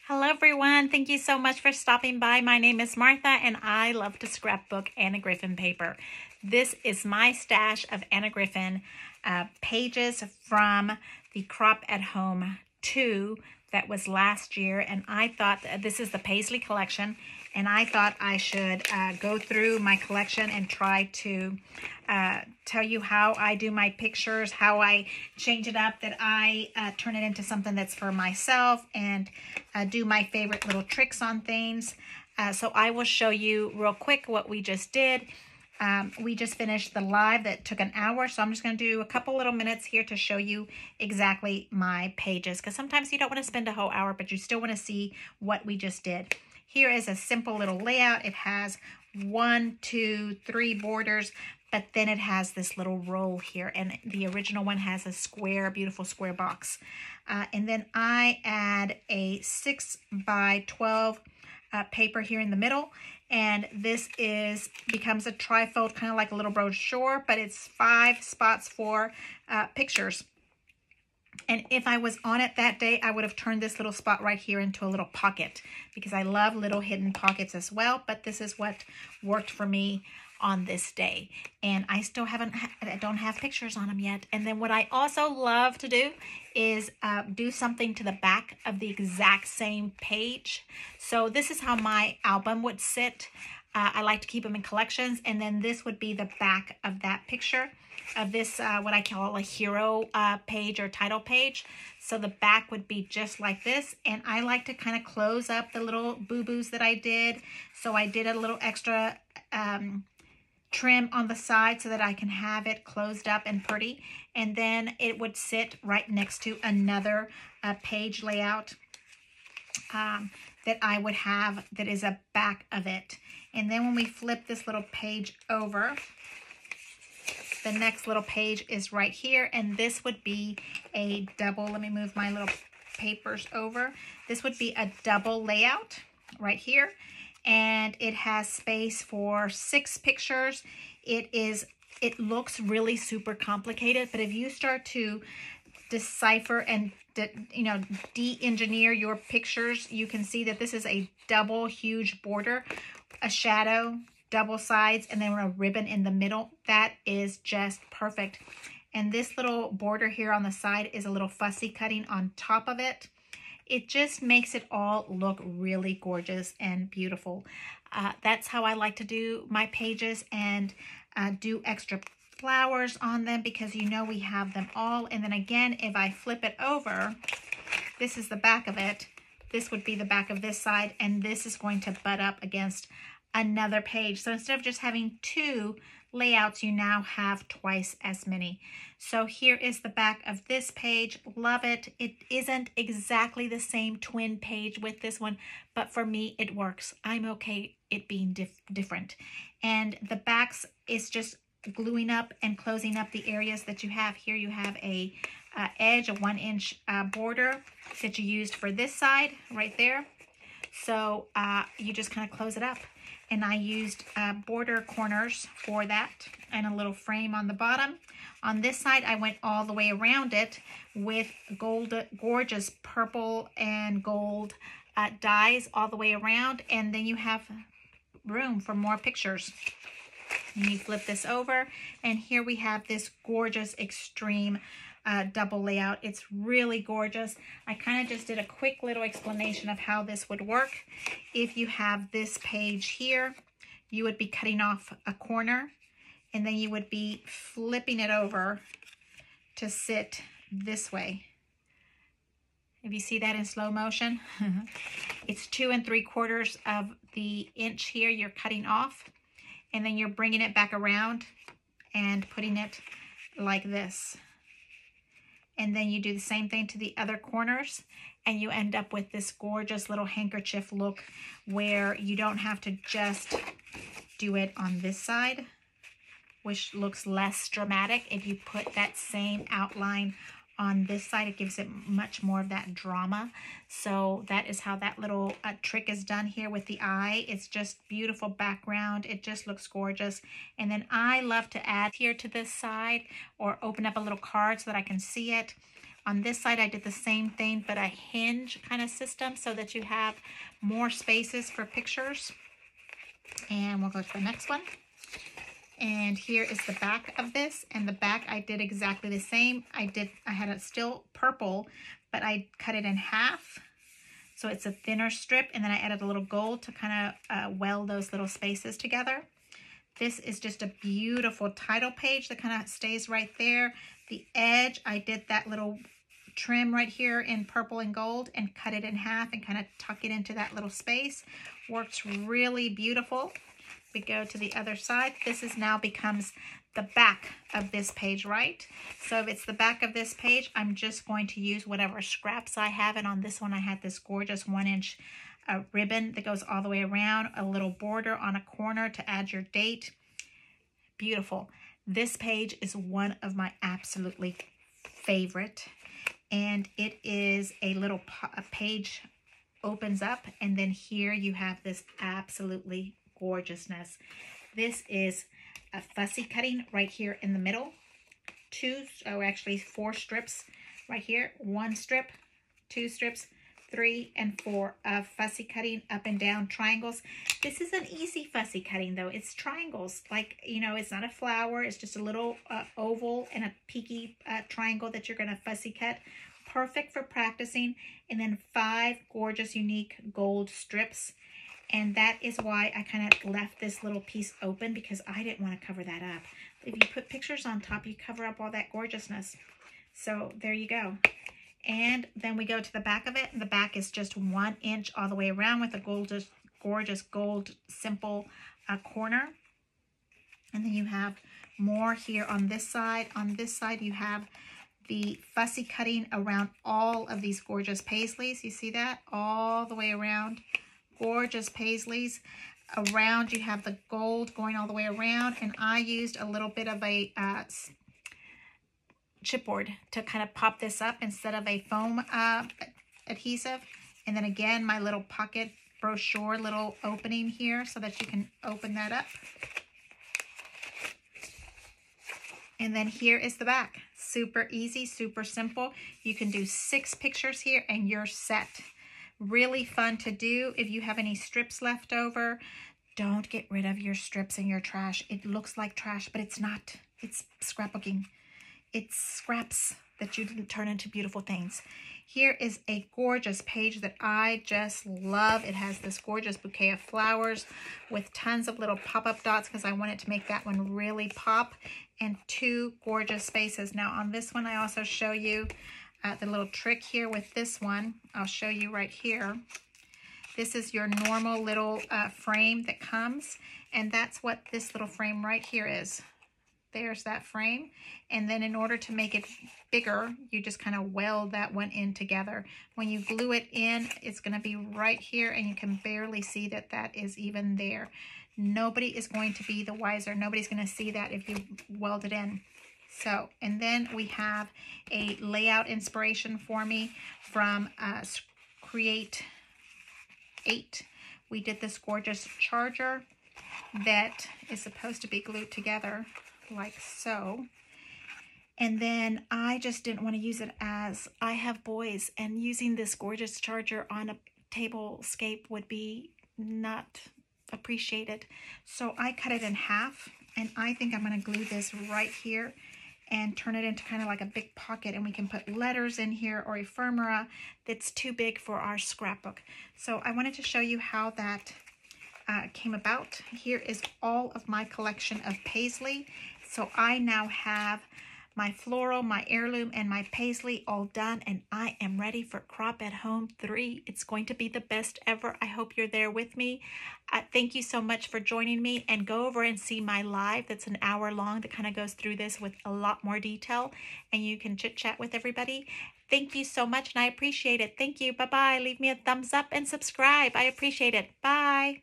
Hello everyone, thank you so much for stopping by. My name is Martha and I love to scrapbook Anna Griffin paper. This is my stash of Anna Griffin pages from the Crop at Home 2 that was last year, and I thought this is the Paisley collection, and I thought I should go through my collection and try to tell you how I do my pictures, how I change it up, that I turn it into something that's for myself, and do my favorite little tricks on things. So I will show you real quick what we just did. We just finished the live that took an hour, so I'm just going to do a couple little minutes here to show you exactly my pages, because sometimes you don't want to spend a whole hour, but you still want to see what we just did. Here is a simple little layout. It has 1, 2, 3 borders, but then it has this little roll here, and the original one has a square, beautiful square box. And then I add a 6 by 12 paper here in the middle, and this becomes a trifold, kind of like a little brochure, but it's 5 spots for pictures. And if I was on it that day, I would have turned this little spot right here into a little pocket, because I love little hidden pockets as well. But this is what worked for me on this day. And I still I don't have pictures on them yet. And then what I also love to do is do something to the back of the exact same page. So this is how my album would sit. I like to keep them in collections. And then this would be the back of that picture of this, what I call a hero page or title page. So the back would be just like this. And I like to kind of close up the little boo-boos that I did. So I did a little extra trim on the side so that I can have it closed up and pretty. And then it would sit right next to another page layout that I would have that is a back of it. And then when we flip this little page over, the next little page is right here, and this would be a double. Let me move my little papers over. This would be a double layout right here, and it has space for 6 pictures. It looks really super complicated, but if you start to decipher and de-engineer your pictures, you can see that this is a double huge border, a shadow, double sides, and then a ribbon in the middle. That is just perfect. And this little border here on the side is a little fussy cutting on top of it. It just makes it all look really gorgeous and beautiful. That's how I like to do my pages, and do extra flowers on them, because you know we have them all. And then again, if I flip it over, this is the back of it. This would be the back of this side, and this is going to butt up against another page. So instead of just having 2 layouts, you now have twice as many. So here is the back of this page. Love it. It isn't exactly the same twin page with this one, but for me it works. I'm okay it being different. And the backs is just gluing up and closing up the areas that you have. Here you have a edge, a 1-inch border that you used for this side right there. So you just kind of close it up. And I used border corners for that, and a little frame on the bottom. On this side, I went all the way around it with gorgeous purple and gold dyes all the way around. And then you have room for more pictures. And you flip this over, and here we have this gorgeous extreme double layout. It's really gorgeous. I kind of just did a quick little explanation of how this would work. If you have this page here, you would be cutting off a corner, and then you would be flipping it over to sit this way. If you see that in slow motion, it's 2 3/4 of the inch here you're cutting off, and then you're bringing it back around and putting it like this. And then you do the same thing to the other corners, and you end up with this gorgeous little handkerchief look, where you don't have to just do it on this side, which looks less dramatic. If you put that same outline on this side, it gives it much more of that drama. So that is how that little trick is done here with the eye. It's just beautiful background. It just looks gorgeous. And then I love to add here to this side, or open up a little card so that I can see it, On this side, I did the same thing, but a hinge kind of system so that you have more spaces for pictures. And we'll go to the next one. And here is the back of this. And the back, I did exactly the same. I had it still purple, but I cut it in half. So it's a thinner strip. And then I added a little gold to kind of weld those little spaces together. This is just a beautiful title page that kind of stays right there. The edge, I did that little trim right here in purple and gold and cut it in half and kind of tuck it into that little space. Works really beautiful. We go to the other side. This is now becomes the back of this page, right? So if it's the back of this page, I'm just going to use whatever scraps I have. And on this one, I had this gorgeous 1-inch ribbon that goes all the way around, a little border on a corner to add your date. Beautiful. This page is one of my absolutely favorite. And it is a little page opens up, and then here you have this absolutely gorgeousness. This is a fussy cutting right here in the middle. Actually 4 strips right here. 1 strip, 2 strips, 3 and 4 of fussy cutting up and down triangles. This is an easy fussy cutting though. It's triangles, like, you know, it's not a flower. It's just a little oval and a peaky triangle that you're going to fussy cut. Perfect for practicing. And then 5 gorgeous, unique gold strips. And that is why I kind of left this little piece open, because I didn't want to cover that up. If you put pictures on top, you cover up all that gorgeousness. So there you go. And then we go to the back of it. The back is just 1 inch all the way around with a gorgeous gold simple corner. And then you have more here on this side. On this side, you have the fussy cutting around all of these gorgeous Paisleys. You see that? All the way around. Gorgeous Paisleys. Around, you have the gold going all the way around. And I used a little bit of a chipboard to kind of pop this up instead of a foam adhesive. And then again, my little pocket brochure little opening here so that you can open that up. And then here is the back. Super easy, super simple. You can do 6 pictures here and you're set. Really fun to do. If you have any strips left over, don't get rid of your strips in your trash. It looks like trash, but it's not. It's scrapbooking. It's scraps that you turn into beautiful things. Here is a gorgeous page that I just love. It has this gorgeous bouquet of flowers with tons of little pop-up dots because I wanted to make that one really pop, and 2 gorgeous spaces. Now on this one, I also show you the little trick here with this one. I'll show you right here. This is your normal little frame that comes, and that's what this little frame right here is. There's that frame. And then in order to make it bigger, you just kind of weld that one in together. When you glue it in, it's going to be right here, and you can barely see that that is even there. Nobody is going to be the wiser. Nobody's going to see that if you weld it in. So, and then we have a layout inspiration for me from Create 8. We did this gorgeous charger that is supposed to be glued together like so. And then I just didn't want to use it as I have boys, and using this gorgeous charger on a tablescape would be not appreciated. So I cut it in half, and I think I'm going to glue this right here and turn it into kind of like a big pocket, and we can put letters in here or ephemera that's too big for our scrapbook. So I wanted to show you how that came about. Here is all of my collection of Paisley. So I now have my floral, my heirloom, and my Paisley all done, and I am ready for Crop at Home 3. It's going to be the best ever. I hope you're there with me. Thank you so much for joining me, and go over and see my live that's an hour long that kind of goes through this with a lot more detail, and you can chit chat with everybody. Thank you so much, and I appreciate it. Thank you. Bye-bye. Leave me a thumbs up and subscribe. I appreciate it. Bye.